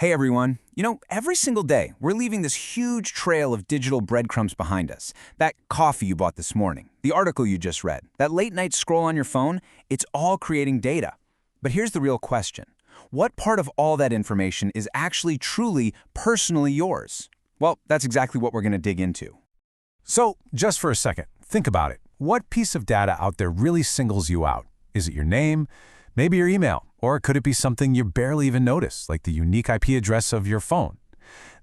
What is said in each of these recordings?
Hey everyone. Every single day, we're leaving this huge trail of digital breadcrumbs behind us. That coffee you bought this morning, the article you just read, that late night scroll on your phone, it's all creating data. But here's the real question. What part of all that information is actually truly personally yours? Well, that's exactly what we're going to dig into. So, just for a second, think about it. What piece of data out there really singles you out? Is it your name? Maybe your email? Or could it be something you barely even notice, like the unique IP address of your phone?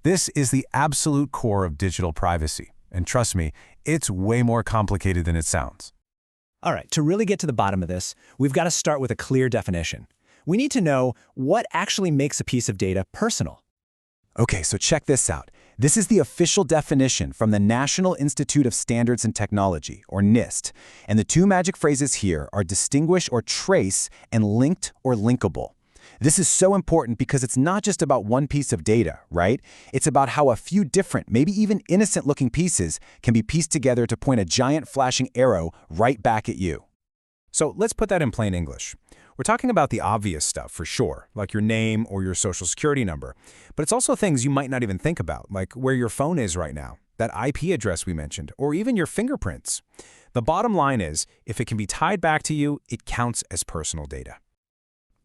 This is the absolute core of digital privacy. And trust me, it's way more complicated than it sounds. All right, to really get to the bottom of this, we've got to start with a clear definition. We need to know what actually makes a piece of data personal. Okay, so check this out. This is the official definition from the National Institute of Standards and Technology, or NIST. And the two magic phrases here are distinguish or trace and linked or linkable. This is so important because it's not just about one piece of data, right? It's about how a few different, maybe even innocent-looking pieces can be pieced together to point a giant flashing arrow right back at you. So let's put that in plain English. We're talking about the obvious stuff for sure, like your name or your social security number. But it's also things you might not even think about, like where your phone is right now, that IP address we mentioned, or even your fingerprints. The bottom line is, if it can be tied back to you, it counts as personal data.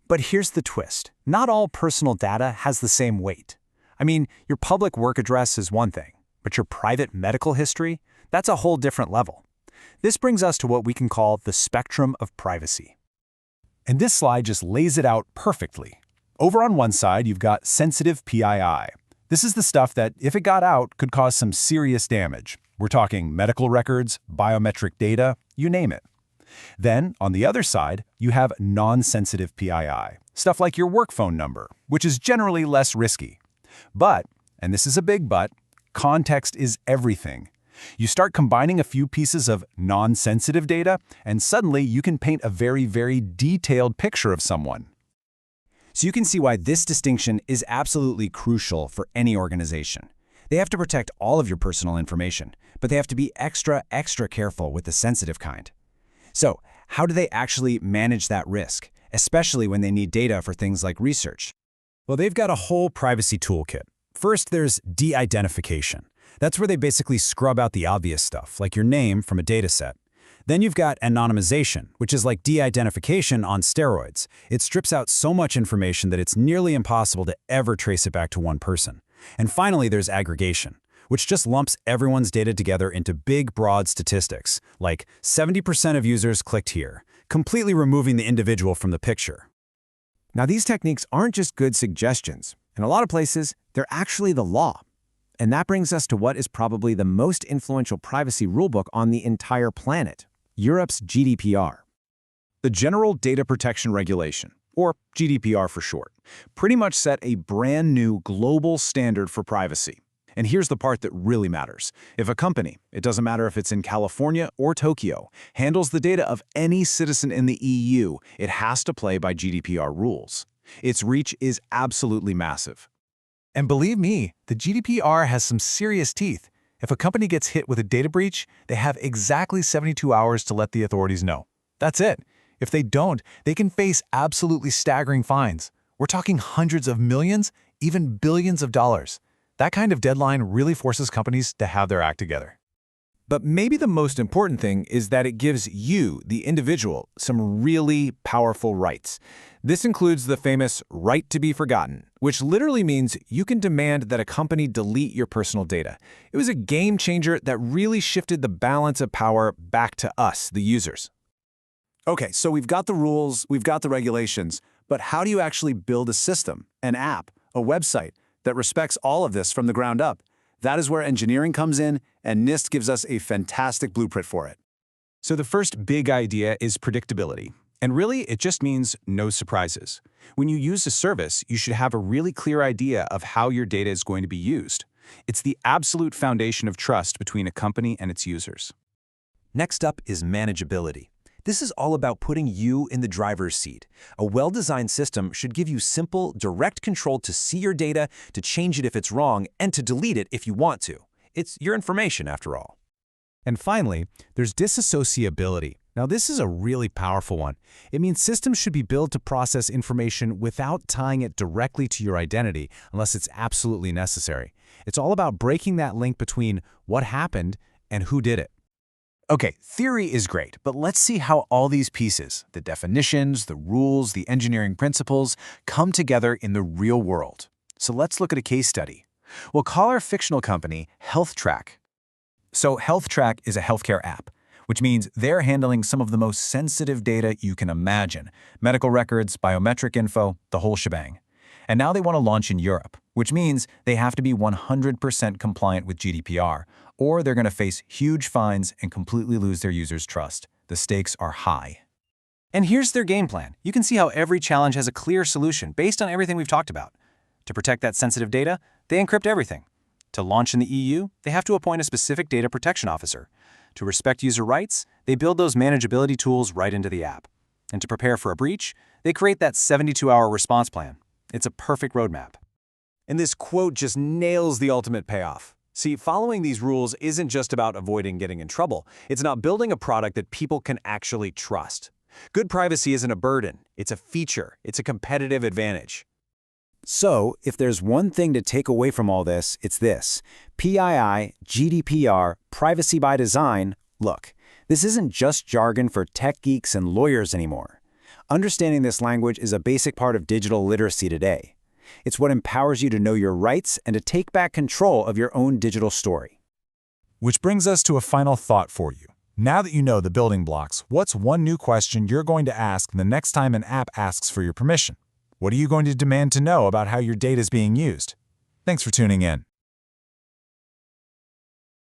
But here's the twist. Not all personal data has the same weight. I mean, your public work address is one thing, but your private medical history, that's a whole different level. This brings us to what we can call the spectrum of privacy. And this slide just lays it out perfectly. Over on one side, you've got sensitive PII. This is the stuff that, if it got out, could cause some serious damage. We're talking medical records, biometric data, you name it. Then, on the other side, you have non-sensitive PII, stuff like your work phone number, which is generally less risky. But, and this is a big but, context is everything. You start combining a few pieces of non-sensitive data, and suddenly you can paint a very, very detailed picture of someone. So you can see why this distinction is absolutely crucial for any organization. They have to protect all of your personal information, but they have to be extra careful with the sensitive kind. So, how do they actually manage that risk, especially when they need data for things like research? Well, they've got a whole privacy toolkit. First, there's de-identification. That's where they basically scrub out the obvious stuff, like your name from a data set. Then you've got anonymization, which is like de-identification on steroids. It strips out so much information that it's nearly impossible to ever trace it back to one person. And finally, there's aggregation, which just lumps everyone's data together into big, broad statistics, like 70% of users clicked here, completely removing the individual from the picture. Now, these techniques aren't just good suggestions. In a lot of places, they're actually the law. And that brings us to what is probably the most influential privacy rulebook on the entire planet, Europe's GDPR. The General Data Protection Regulation, or GDPR for short, pretty much set a brand new global standard for privacy. And here's the part that really matters. If a company, it doesn't matter if it's in California or Tokyo, handles the data of any citizen in the EU, it has to play by GDPR rules. Its reach is absolutely massive. And believe me, the GDPR has some serious teeth. If a company gets hit with a data breach, they have exactly 72 hours to let the authorities know. That's it. If they don't, they can face absolutely staggering fines. We're talking hundreds of millions, even billions of dollars. That kind of deadline really forces companies to have their act together. But maybe the most important thing is that it gives you, the individual, some really powerful rights. This includes the famous right to be forgotten, which literally means you can demand that a company delete your personal data. It was a game changer that really shifted the balance of power back to us, the users. Okay, so we've got the rules, we've got the regulations, but how do you actually build a system, an app, a website that respects all of this from the ground up? That is where engineering comes in, and NIST gives us a fantastic blueprint for it. So the first big idea is predictability. And really, it just means no surprises. When you use a service, you should have a really clear idea of how your data is going to be used. It's the absolute foundation of trust between a company and its users. Next up is manageability. This is all about putting you in the driver's seat. A well-designed system should give you simple, direct control to see your data, to change it if it's wrong, and to delete it if you want to. It's your information, after all. And finally, there's disassociability. Now, this is a really powerful one. It means systems should be built to process information without tying it directly to your identity unless it's absolutely necessary. It's all about breaking that link between what happened and who did it. Okay, theory is great, but let's see how all these pieces, the definitions, the rules, the engineering principles, come together in the real world. So let's look at a case study. We'll call our fictional company HealthTrack. So HealthTrack is a healthcare app, which means they're handling some of the most sensitive data you can imagine: medical records, biometric info, the whole shebang. And now they want to launch in Europe, which means they have to be 100% compliant with GDPR, or they're going to face huge fines and completely lose their users' trust. The stakes are high. And here's their game plan. You can see how every challenge has a clear solution based on everything we've talked about. To protect that sensitive data, they encrypt everything. To launch in the EU, they have to appoint a specific data protection officer. To respect user rights, they build those manageability tools right into the app. And to prepare for a breach, they create that 72-hour response plan. It's a perfect roadmap. And this quote just nails the ultimate payoff. See, following these rules isn't just about avoiding getting in trouble. It's about building a product that people can actually trust. Good privacy isn't a burden. It's a feature. It's a competitive advantage. So, if there's one thing to take away from all this, it's this. PII, GDPR, privacy by design. Look, this isn't just jargon for tech geeks and lawyers anymore. Understanding this language is a basic part of digital literacy today. It's what empowers you to know your rights and to take back control of your own digital story. Which brings us to a final thought for you. Now that you know the building blocks, what's one new question you're going to ask the next time an app asks for your permission? What are you going to demand to know about how your data is being used? Thanks for tuning in.